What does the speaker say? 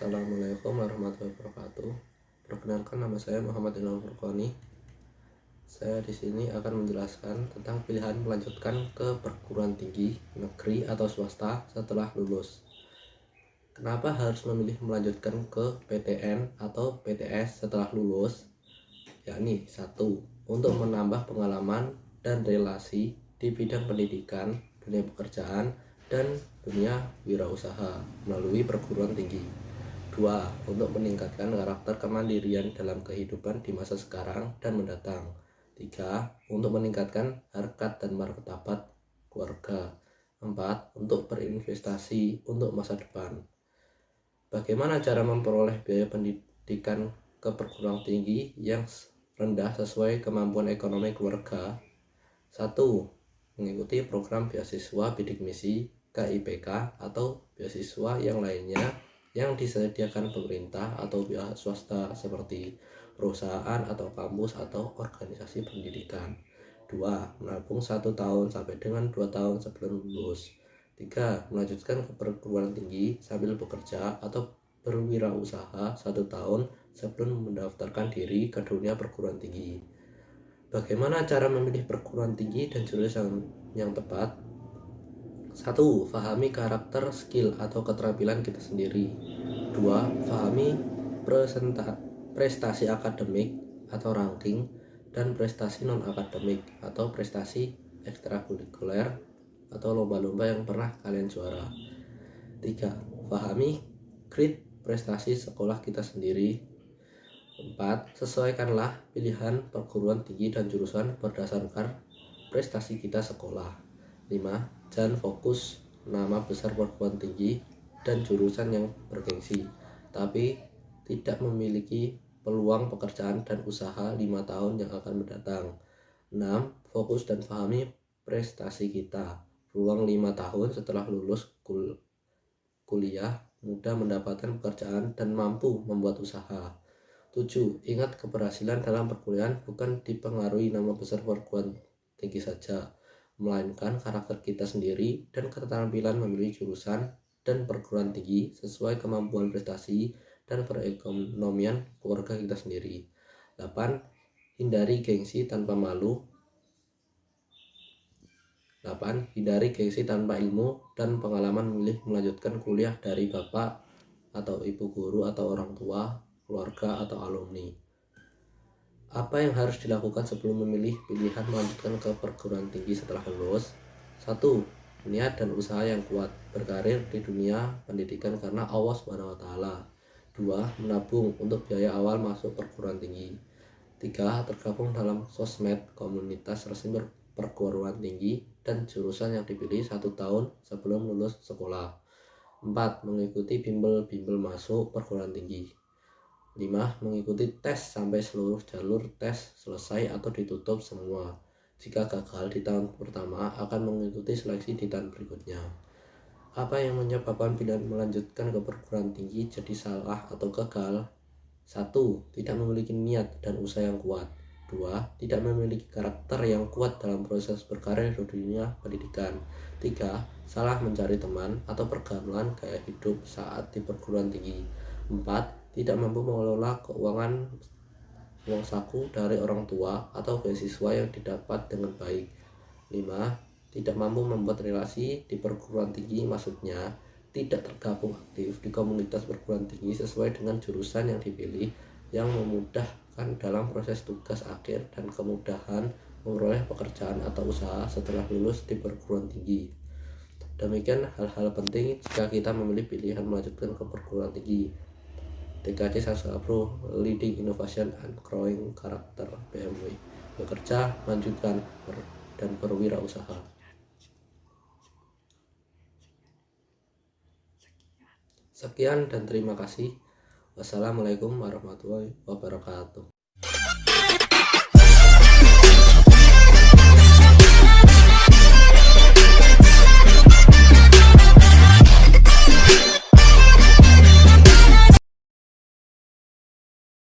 Assalamualaikum warahmatullahi wabarakatuh. Perkenalkan, nama saya Muhammad Ilham Furqani. Saya di sini akan menjelaskan tentang pilihan melanjutkan ke perguruan tinggi negeri atau swasta setelah lulus. Kenapa harus memilih melanjutkan ke PTN atau PTS setelah lulus? Yakni 1. Untuk menambah pengalaman dan relasi di bidang pendidikan, dunia pekerjaan, dan dunia wirausaha melalui perguruan tinggi. 2. Untuk meningkatkan karakter kemandirian dalam kehidupan di masa sekarang dan mendatang. 3. Untuk meningkatkan harkat dan martabat keluarga. 4. Untuk berinvestasi untuk masa depan. Bagaimana cara memperoleh biaya pendidikan ke perguruan tinggi yang rendah sesuai kemampuan ekonomi keluarga? 1. Mengikuti program beasiswa bidik misi, KIPK, atau beasiswa yang lainnya yang disediakan pemerintah atau pihak swasta seperti perusahaan atau kampus atau organisasi pendidikan. 2. Menabung 1 tahun sampai dengan 2 tahun sebelum lulus. 3. Melanjutkan ke perguruan tinggi sambil bekerja atau berwirausaha 1 tahun sebelum mendaftarkan diri ke dunia perguruan tinggi. Bagaimana cara memilih perguruan tinggi dan jurusan yang tepat? 1. Fahami karakter, skill, atau keterampilan kita sendiri. 2. Fahami prestasi akademik atau ranking dan prestasi non-akademik atau prestasi ekstrakurikuler atau lomba-lomba yang pernah kalian juara. 3. Fahami grade prestasi sekolah kita sendiri. 4. Sesuaikanlah pilihan perguruan tinggi dan jurusan berdasarkan prestasi kita sekolah. 5. Jangan fokus nama besar perguruan tinggi dan jurusan yang bergengsi, tapi tidak memiliki peluang pekerjaan dan usaha 5 tahun yang akan mendatang. 6. Fokus dan pahami prestasi kita. Peluang 5 tahun setelah lulus kuliah, mudah mendapatkan pekerjaan dan mampu membuat usaha. 7. Ingat, keberhasilan dalam perkuliahan bukan dipengaruhi nama besar perguruan tinggi saja, melainkan karakter kita sendiri dan keterampilan memilih jurusan dan perguruan tinggi sesuai kemampuan prestasi dan perekonomian keluarga kita sendiri. 8. Hindari gengsi tanpa malu. 8. Hindari gengsi tanpa ilmu dan pengalaman memilih melanjutkan kuliah dari bapak atau ibu guru atau orang tua, keluarga, atau alumni. Apa yang harus dilakukan sebelum memilih pilihan melanjutkan ke perguruan tinggi setelah lulus? 1. Niat dan usaha yang kuat, berkarir di dunia pendidikan karena Allah SWT. 2. Menabung untuk biaya awal masuk perguruan tinggi. 3. Tergabung dalam sosmed komunitas resmi perguruan tinggi dan jurusan yang dipilih 1 tahun sebelum lulus sekolah. 4. Mengikuti bimbel masuk perguruan tinggi. 5. Mengikuti tes sampai seluruh jalur tes selesai atau ditutup semua. Jika gagal di tahun pertama, akan mengikuti seleksi di tahun berikutnya. Apa yang menyebabkan pilihan melanjutkan ke perguruan tinggi jadi salah atau gagal? 1. Tidak memiliki niat dan usaha yang kuat. 2. Tidak memiliki karakter yang kuat dalam proses berkarir di dunia pendidikan. 3. Salah mencari teman atau pergaulan gaya hidup saat di perguruan tinggi. 4. Tidak mampu mengelola keuangan uang saku dari orang tua atau beasiswa yang didapat dengan baik. 5. Tidak mampu membuat relasi di perguruan tinggi, maksudnya tidak tergabung aktif di komunitas perguruan tinggi sesuai dengan jurusan yang dipilih, yang memudahkan dalam proses tugas akhir dan kemudahan memperoleh pekerjaan atau usaha setelah lulus di perguruan tinggi. Demikian hal-hal penting jika kita memilih pilihan melanjutkan ke perguruan tinggi. TKJ Sastra Pro, Leading Innovation and Growing Character BMW. Bekerja, lanjutkan, dan berwirausaha. Sekian dan terima kasih. Wassalamualaikum warahmatullahi wabarakatuh.